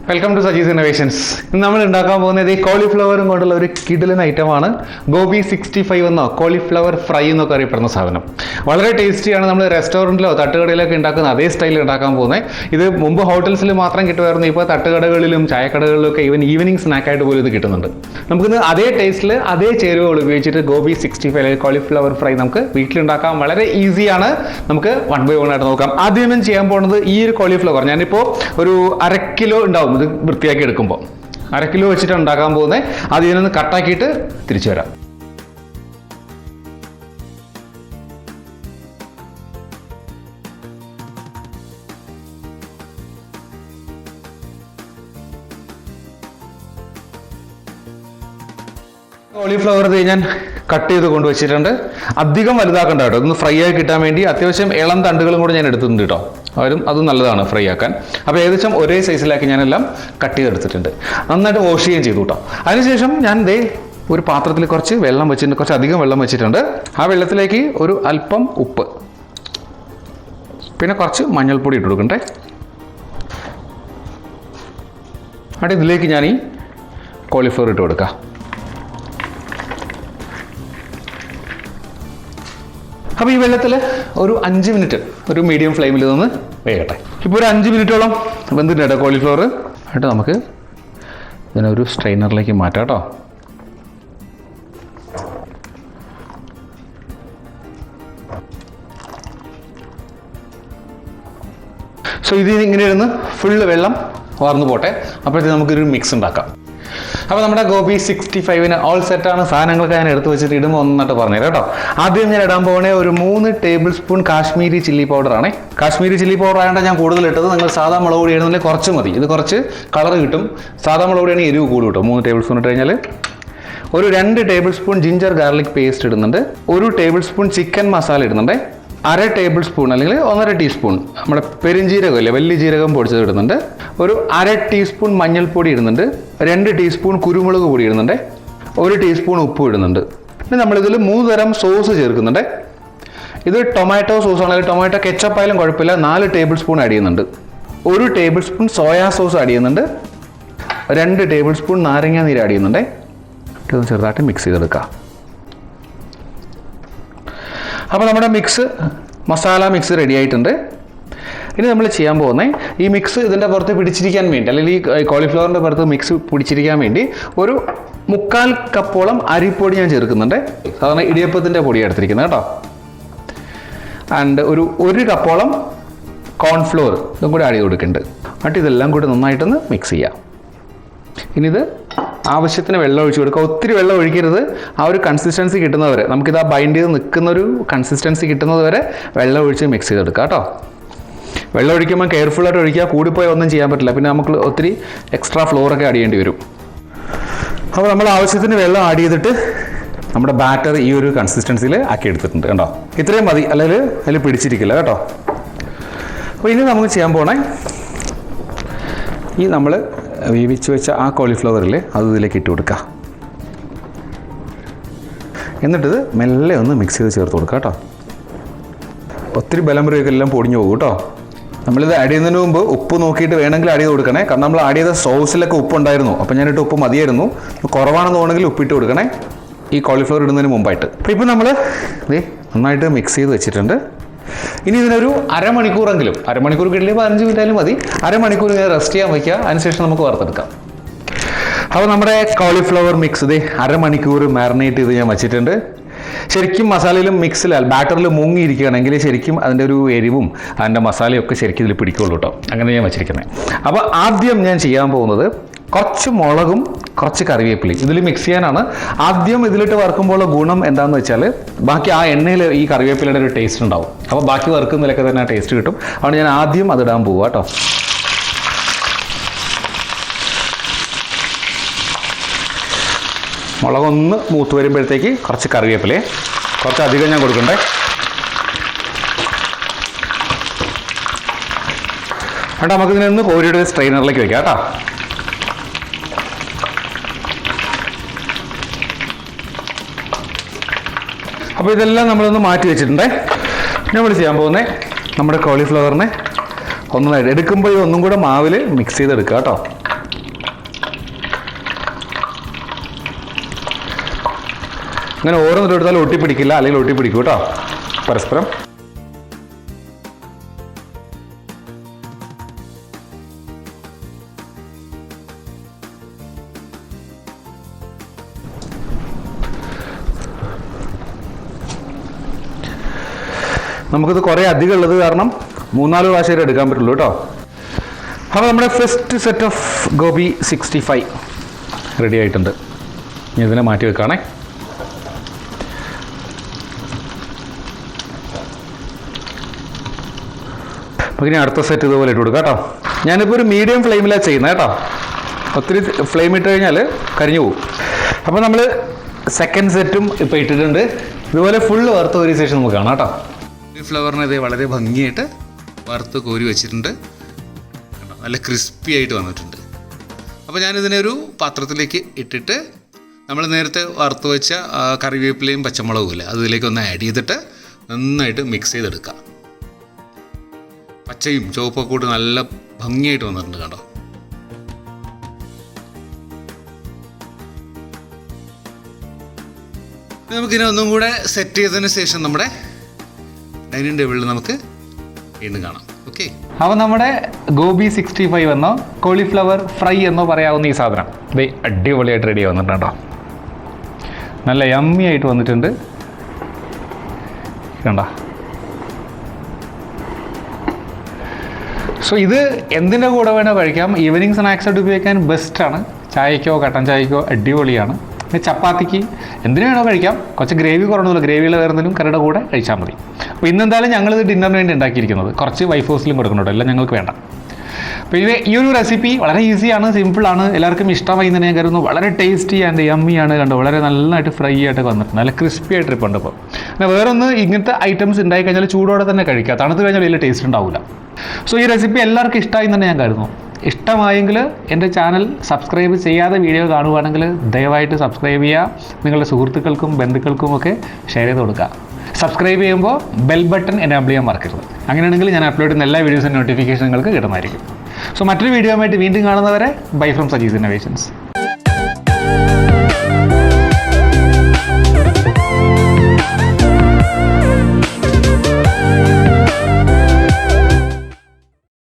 Welcome to Saji's innovations. ഇന്ന് നമ്മൾ ഉണ്ടാക്കാൻ പോകുന്നത് ഈ കോളിഫ്ലവറും കൊണ്ടുള്ള ഒരു കിടിലൻ ഐറ്റമാണ്. ഗോബി 65 എന്നോ കോളിഫ്ലവർ ഫ്രൈ എന്നൊക്കെ അറിയപ്പെടുന്ന സാധനം. വളരെ ടേസ്റ്റിയാണ്. നമ്മൾ റെസ്റ്റോറൻറ്റിലോ തട്ടുകടയിലൊക്കെ ഉണ്ടാക്കുന്ന അതേ സ്റ്റൈലിൽ ഉണ്ടാക്കാൻ പോകുന്നത്. ഇത് മുമ്പ് ഹോട്ടൽസിൽ മാത്രം കിട്ടുമായിരുന്നു. ഇപ്പോൾ തട്ടുകടകളിലും ചായക്കടകളിലും ഒക്കെ ഈവനിങ് സ്നാക്കായിട്ട് പോലും ഇത് കിട്ടുന്നുണ്ട്. നമുക്കിന്ന് അതേ ടേസ്റ്റിൽ അതേ ചേരുവകൾ ഉപയോഗിച്ചിട്ട് ഗോബി 65 അല്ലെങ്കിൽ കോളിഫ്ലവർ ഫ്രൈ നമുക്ക് വീട്ടിലുണ്ടാക്കാൻ വളരെ ഈസിയാണ്. നമുക്ക് 1 by 1 ആയിട്ട് നോക്കാം. ആദ്യം ഞാൻ ചെയ്യാൻ പോകുന്നത് ഈ ഒരു കോളിഫ്ലവർ ഞാനിപ്പോൾ ഒരു 1/2 കിലോ ഉണ്ടാവും. ഇത് വൃത്തിയാക്കി എടുക്കുമ്പോൾ 1/2 കിലോ വെച്ചിട്ട് ഉണ്ടാക്കാൻ പോകുന്നത്. അത് ഇതിനൊന്ന് കട്ടാക്കിയിട്ട് തിരിച്ചു വരാം. കോളിഫ്ലവർ ഞാൻ കട്ട് ചെയ്ത് കൊണ്ടുവച്ചിട്ടുണ്ട്. അധികം വലുതാക്കണ്ട കേട്ടോ. ഇതൊന്ന് ഫ്രൈ ആയി കിട്ടാൻ വേണ്ടി അത്യാവശ്യം ഇളം തണ്ടുകളും കൂടെ ഞാൻ എടുത്തിട്ടുണ്ട് കേട്ടോ. അത് നല്ലതാണ് ഫ്രൈ ആക്കാൻ. അപ്പോൾ ഏകദേശം ഒരേ സൈസിലാക്കി ഞാനെല്ലാം കട്ട് ചെയ്തെടുത്തിട്ടുണ്ട്. നന്നായിട്ട് വാഷ് ചെയ്യുകയും ചെയ്തു കേട്ടോ. അതിനുശേഷം ഞാൻ ഒരു പാത്രത്തിൽ കുറച്ച് വെള്ളം വെച്ചിട്ടുണ്ട്. കുറച്ച് അധികം വെള്ളം വെച്ചിട്ടുണ്ട്. ആ വെള്ളത്തിലേക്ക് ഒരു അല്പം ഉപ്പ്, പിന്നെ കുറച്ച് മഞ്ഞൾപ്പൊടി ഇട്ട് കൊടുക്കണ്ടേ. അവിടെ ഇതിലേക്ക് ഞാൻ ഈ കോളിഫ്ലവർ ഇട്ട് കൊടുക്കാം. അപ്പോൾ ഈ വെള്ളത്തിൽ ഒരു 5 മിനിറ്റ് ഒരു മീഡിയം ഫ്ലെയിമിൽ നിന്ന് വേകട്ടെ. ഇപ്പോൾ ഒരു 5 മിനിറ്റോളം വെന്തിട്ടുണ്ട് കേട്ടോ കോളിഫ്ലവർ. ആയിട്ട് നമുക്ക് ഇതിനൊരു സ്ട്രെയിനറിലേക്ക് മാറ്റാം കേട്ടോ. സോ ഇത് ഇങ്ങനെ ഇരുന്ന് ഫുള്ള് വെള്ളം വാർന്നു പോട്ടെ. അപ്പോഴത്തേക്ക് നമുക്കൊരു മിക്സ് ഉണ്ടാക്കാം. അപ്പോൾ നമ്മുടെ ഗോബി 65 ഓൾ സെറ്റാണ്. സാധനങ്ങളൊക്കെ ഞാൻ എടുത്ത് വെച്ചിട്ട് ഇടുമ്പോൾ ഒന്നിട്ട് പറഞ്ഞുതരാം കേട്ടോ. ആദ്യം ഞാൻ ഇടാൻ പോകുന്നത് ഒരു 3 ടേബിൾ സ്പൂൺ കാശ്മീരി ചില്ലി പൗഡറാണ്. കാശ്മീരി ചില്ലി പൗഡർ ആയതുകൊണ്ട് ഞാൻ കൂടുതൽ ഇട്ടത്. നിങ്ങൾ സാധാ മുളക് പൊടി ഇടുന്നതിൽ കുറച്ച് മതി. ഇത് കുറച്ച് കളർ കിട്ടും. സാധാ മുളക് പൊടിയാണ് എരിവ് കൂടുതൽ കിട്ടും. 3 ടേബിൾ സ്പൂൺ ഇട്ട് കഴിഞ്ഞാൽ ഒരു 2 table spoon ginger garlic paste ഇടുന്നുണ്ട്. 1 ടേബിൾ സ്പൂൺ ചിക്കൻ മസാല ഇടുന്നുണ്ട്. 1/2 ടേബിൾ സ്പൂൺ അല്ലെങ്കിൽ 1.5 ടീസ്പൂൺ നമ്മുടെ പെരിഞ്ജീരകം ഇല്ലേ, വലിയ ജീരകം പൊടിച്ചത് ഇടുന്നുണ്ട്. ഒരു 1/2 ടീസ്പൂൺ മഞ്ഞൾപ്പൊടി ഇടുന്നുണ്ട്. 2 ടീസ്പൂൺ കുരുമുളക് പൊടി ഇടുന്നുണ്ട്. 1 ടീസ്പൂൺ ഉപ്പ് ഇടുന്നുണ്ട്. പിന്നെ നമ്മളിതിൽ 3 തരം സോസ് ചേർക്കുന്നുണ്ട്. ഇത് ടൊമാറ്റോ സോസ് ആണെങ്കിൽ ടൊമാറ്റോ കെച്ചപ്പ് ആയാലും കുഴപ്പമില്ല. 4 ടേബിൾ സ്പൂൺ ആഡ് ചെയ്യുന്നുണ്ട്. 1 table spoon soya sauce add ചെയ്യുന്നുണ്ട്. 2 ടേബിൾ സ്പൂൺ നാരങ്ങ നീര് ആഡ് ചെയ്യുന്നുണ്ട്. ഇതൊന്ന് ചെറുതായിട്ട് മിക്സ് ചെയ്തെടുക്കുക. അപ്പോൾ നമ്മുടെ മസാല മിക്സ് റെഡി ആയിട്ടുണ്ട്. ഇനി നമ്മൾ ചെയ്യാൻ പോകുന്നത് ഈ മിക്സ് ഇതിൻ്റെ പുറത്ത് പിടിച്ചിരിക്കാൻ വേണ്ടി, അല്ലെങ്കിൽ ഈ കോളിഫ്ലവറിൻ്റെ പുറത്ത് മിക്സ് പിടിച്ചിരിക്കാൻ വേണ്ടി ഒരു 3/4 കപ്പോളം അരിപ്പൊടി ഞാൻ ചേർക്കുന്നുണ്ട്. സാധാരണ ഇടിയപ്പത്തിൻ്റെ പൊടിയാണ് എടുത്തിരിക്കുന്നത് കേട്ടോ. ആൻഡ് ഒരു 1 കപ്പോളം കോൺഫ്ലോർ ഇതും കൂടി ആഡ് ചെയ്ത് കൊടുക്കുന്നുണ്ട്. എന്നിട്ട് ഇതെല്ലാം കൂടി നന്നായിട്ടൊന്ന് മിക്സ് ചെയ്യാം. ഇനി ഇത് ആവശ്യത്തിന് വെള്ളം ഒഴിച്ച് കൊടുക്കുക. ഒത്തിരി വെള്ളം ഒഴിക്കരുത്. ആ ഒരു കൺസിസ്റ്റൻസി കിട്ടുന്നവരെ, നമുക്കിത് ആ ബൈൻഡ് ചെയ്ത് നിൽക്കുന്നൊരു കൺസിസ്റ്റൻസി കിട്ടുന്നത് വരെ വെള്ളം ഒഴിച്ച് മിക്സ് ചെയ്തെടുക്കുക കേട്ടോ. വെള്ളം ഒഴിക്കുമ്പോൾ കെയർഫുള്ളായിട്ട് ഒഴിക്കുക. കൂടിപ്പോയി ഒന്നും ചെയ്യാൻ പറ്റില്ല. പിന്നെ നമുക്ക് ഒത്തിരി എക്സ്ട്രാ ഫ്ലോറൊക്കെ ആഡ് ചെയ്യേണ്ടി വരും. അപ്പോൾ നമ്മൾ ആവശ്യത്തിന് വെള്ളം ആഡ് ചെയ്തിട്ട് നമ്മുടെ ബാറ്റർ ഈ ഒരു കൺസിസ്റ്റൻസിയിൽ ആക്കി എടുത്തിട്ടുണ്ട് കേട്ടോ. ഇത്രയും മതി, അല്ലെങ്കിൽ അതിൽ പിടിച്ചിരിക്കില്ല കേട്ടോ. അപ്പോൾ ഇനി നമുക്ക് ചെയ്യാൻ പോകണേ, ഈ നമ്മൾ വേവിച്ച് വെച്ച ആ കോളിഫ്ലവറിൽ അത് ഇതിലേക്ക് ഇട്ട് കൊടുക്കുക. എന്നിട്ടിത് മെല്ലെ ഒന്ന് മിക്സ് ചെയ്ത് ചേർത്ത് കൊടുക്കുക കേട്ടോ. ഒത്തിരി ബലം എല്ലാം പൊടിഞ്ഞു പോകും കേട്ടോ. നമ്മളിത് ആഡ് ചെയ്യുന്നതിന് മുമ്പ് ഉപ്പ് നോക്കിയിട്ട് വേണമെങ്കിൽ ആഡ് ചെയ്ത് കൊടുക്കണേ. കാരണം നമ്മൾ ആഡ് ചെയ്ത സോസിലൊക്കെ ഉപ്പ് ഉണ്ടായിരുന്നു. അപ്പോൾ ഞാനിട്ട് ഉപ്പ് മതിയായിരുന്നു. കുറവാണെന്ന് തോന്നുമെങ്കിൽ ഉപ്പിട്ട് കൊടുക്കണേ ഈ കോളിഫ്ലവർ ഇടുന്നതിന് മുമ്പായിട്ട്. അപ്പോൾ ഇപ്പോൾ നമ്മൾ നന്നായിട്ട് മിക്സ് ചെയ്ത് വെച്ചിട്ടുണ്ട്. ഇനി ഇതിനൊരു അരമണിക്കൂറെങ്കിലും, അരമണിക്കൂർ കിട്ടില്ല 15 മിനിറ്റായാലും മതി, അരമണിക്കൂർ ഇങ്ങനെ റെസ്റ്റ് ചെയ്യാൻ വയ്ക്കുക. അതിനുശേഷം നമുക്ക് വറുത്തെടുക്കാം. അപ്പോൾ നമ്മുടെ കോളിഫ്ലവർ മിക്സ് അരമണിക്കൂർ മാരിനേറ്റ് ചെയ്ത് ഞാൻ വെച്ചിട്ടുണ്ട്. ശരിക്കും മസാലയിലും മിക്സിലാൽ ബാറ്ററിൽ മുങ്ങിയിരിക്കുകയാണെങ്കിൽ ശരിക്കും അതിൻ്റെ ഒരു എരിവും അതിൻ്റെ മസാലയൊക്കെ ശരിക്കും ഇതിൽ പിടിക്കുള്ളൂ കേട്ടോ. അങ്ങനെ ഞാൻ വെച്ചിരിക്കുന്നത്. അപ്പോൾ ആദ്യം ഞാൻ ചെയ്യാൻ പോകുന്നത് കുറച്ച് മുളകും കുറച്ച് കറിവേപ്പിലയും ഇതിൽ മിക്സ് ചെയ്യാനാണ്. ആദ്യം ഇതിലിട്ട് വറുക്കുമ്പോൾ ഗുണം എന്താണെന്ന് വെച്ചാൽ ബാക്കി ആ എണ്ണയിൽ ഈ കറിവേപ്പിലയുടെ ഒരു ടേസ്റ്റ് ഉണ്ടാവും. അപ്പോൾ ബാക്കി വറുക്കുന്നതിലൊക്കെ തന്നെ ആ ടേസ്റ്റ് കിട്ടും. അതുകൊണ്ട് ഞാൻ ആദ്യം അതിടാൻ പോവുക കേട്ടോ. മുളകൊന്ന് മൂത്ത് വരുമ്പോഴത്തേക്ക് കുറച്ച് കറിവേപ്പിലയെ കുറച്ച് അധികം ഞാൻ കൊടുക്കണ്ടേ. എന്നിട്ട് നമുക്കിതിനൊന്ന് കോരിയുടെ സ്ട്രെയിനറിലേക്ക് വെക്കാം കേട്ടോ. അപ്പോൾ ഇതെല്ലാം നമ്മളൊന്ന് മാറ്റി വെച്ചിട്ടുണ്ട്. നമ്മൾ ചെയ്യാൻ പോകുന്നത് നമ്മുടെ കോളിഫ്ലവറിനെ ഒന്നായിട്ട് എടുക്കുമ്പോൾ ഒന്നും കൂടെ മാവിൽ മിക്സ് ചെയ്തെടുക്കുക കേട്ടോ. അങ്ങനെ ഓരോന്നിട്ട് എടുത്താലും ഒട്ടിപ്പിടിക്കില്ല, അല്ലെങ്കിൽ ഒട്ടിപ്പിടിക്കും കേട്ടോ പരസ്പരം. നമുക്കിത് കുറേ അധികം ഉള്ളത് കാരണം 3-4 പ്രാവശ്യം എടുക്കാൻ പറ്റുള്ളൂ കേട്ടോ. അപ്പോൾ നമ്മുടെ first set of gobi 65 ready ആയിട്ടുണ്ട്. ഇനി ഇതിനെ മാറ്റി വെക്കുകയാണേ. അപ്പോൾ ഇനി അടുത്ത സെറ്റ് ഇതുപോലെ ഇട്ട് കൊടുക്കാം കേട്ടോ. ഞാനിപ്പോൾ ഒരു മീഡിയം ഫ്ലെയിമിലാണ് ചെയ്യുന്നത് കേട്ടോ. ഒത്തിരി ഫ്ലെയിം ഇട്ട് കഴിഞ്ഞാൽ കരിഞ്ഞു പോകും. അപ്പോൾ നമ്മൾ സെക്കൻഡ് സെറ്റും ഇപ്പോൾ ഇട്ടിട്ടുണ്ട്. ഇതുപോലെ ഫുള്ള് വറുത്ത് കോരിയ ശേഷം നമുക്ക് കാണാം കേട്ടോ. ഫ്ലവറിനെ ഇത് വളരെ ഭംഗിയായിട്ട് വറുത്ത് കോരി വെച്ചിട്ടുണ്ട്. നല്ല ക്രിസ്പി ആയിട്ട് വന്നിട്ടുണ്ട്. അപ്പോൾ ഞാനിതിനെ ഒരു പാത്രത്തിലേക്ക് ഇട്ടിട്ട് നമ്മൾ നേരത്തെ വറുത്ത് വെച്ച കറിവേപ്പിലയും പച്ചമുളകും ഇല്ലേ, അതിലേക്ക് ഒന്ന് ആഡ് ചെയ്തിട്ട് നന്നായിട്ട് മിക്സ് ചെയ്തെടുക്കാം. പച്ചയും ചുവപ്പൊക്കെ കൂടി നല്ല ഭംഗിയായിട്ട് വന്നിട്ടുണ്ട് കേട്ടോ. നമുക്കിതിനെ ഒന്നും കൂടെ സെറ്റ് ചെയ്തതിന് ശേഷം നമ്മുടെ ഡൈനിങ് ടേബിളിൽ നമുക്ക് വീണ്ടും കാണാം. ഓക്കെ, അപ്പോൾ നമ്മുടെ ഗോബി 65 എന്നോ കോളിഫ്ലവർ ഫ്രൈ എന്നോ പറയാവുന്ന ഈ സാധനം ഇത് അടിപൊളിയായിട്ട് റെഡി വന്നിട്ടുണ്ട് കേട്ടോ. നല്ല യമ്മി ആയിട്ട് വന്നിട്ടുണ്ട് കണ്ടോ. സോ ഇത് എന്തിൻ്റെ കൂടെ വേണോ കഴിക്കാം. ഈവനിങ് സ്നാക്സായിട്ട് ഉപയോഗിക്കാൻ ബെസ്റ്റാണ്. ചായക്കോ കട്ടൻ ചായക്കോ അടിപൊളിയാണ്. പിന്നെ ചപ്പാത്തിക്ക് എന്തിനു വേണോ കഴിക്കാം. കുറച്ച് ഗ്രേവി കുറഞ്ഞില്ല, ഗ്രേവിയിൽ വേറെന്തെങ്കിലും കറിയുടെ കൂടെ കഴിച്ചാൽ മതി. അപ്പോൾ ഇന്നെന്തായാലും ഞങ്ങളിത് ഡിന്നറിന് വേണ്ടി ഉണ്ടാക്കിയിരിക്കുന്നത്. കുറച്ച് വൈഫ് ഹൗസിലും കൊടുക്കുന്നുണ്ട്, എല്ലാം ഞങ്ങൾക്ക് വേണ്ട. അപ്പോൾ ഈ ഒരു റെസിപ്പി വളരെ ഈസിയാണ്, സിമ്പിളാണ്, എല്ലാവർക്കും ഇഷ്ടമായി തന്നെ ഞാൻ കരുതുന്നു. വളരെ ടേസ്റ്റി ആൻഡ് യമ്മിയാണ് കണ്ടോ. വളരെ നല്ലതായിട്ട് ഫ്രൈ ആയിട്ട് വന്നിട്ടുണ്ട്, നല്ല ക്രിസ്പി ആയിട്ട് ഇരിപ്പുണ്ട്. ഇപ്പോൾ പിന്നെ വേറൊന്ന് ഇങ്ങനത്തെ ഐറ്റംസ് ഉണ്ടായി കഴിഞ്ഞാൽ ചൂടോടെ തന്നെ കഴിക്കുക. തണുത്ത് കഴിഞ്ഞാൽ വലിയ ടേസ്റ്റ് ഉണ്ടാവില്ല. സോ ഈ റെസിപ്പി എല്ലാവർക്കും ഇഷ്ടമായി തന്നെ ഞാൻ കരുതുന്നു. ഇഷ്ടമായെങ്കിൽ എൻ്റെ ചാനൽ സബ്സ്ക്രൈബ് ചെയ്യാതെ വീഡിയോ കാണുകയാണെങ്കിൽ ദയവായിട്ട് സബ്സ്ക്രൈബ് ചെയ്യുക. നിങ്ങളുടെ സുഹൃത്തുക്കൾക്കും ബന്ധുക്കൾക്കും ഒക്കെ ഷെയർ ചെയ്ത് കൊടുക്കുക. സബ്സ്ക്രൈബ് ചെയ്യുമ്പോൾ ബെൽ ബട്ടൺ എനേബിൾ ചെയ്യാൻ മറക്കരുത്. അങ്ങനെയാണെങ്കിൽ ഞാൻ അപ്ലോഡ് ചെയ്യുന്ന എല്ലാ വീഡിയോസിൻ്റെ നോട്ടിഫിക്കേഷൻ നിങ്ങൾക്ക് കിട്ടുന്നതായിരിക്കും. സോ മറ്റൊരു വീഡിയോ ആയിട്ട് വീണ്ടും കാണുന്നവരെ ബൈ ഫ്രം സജീസ് ഇന്നോവേഷൻസ്.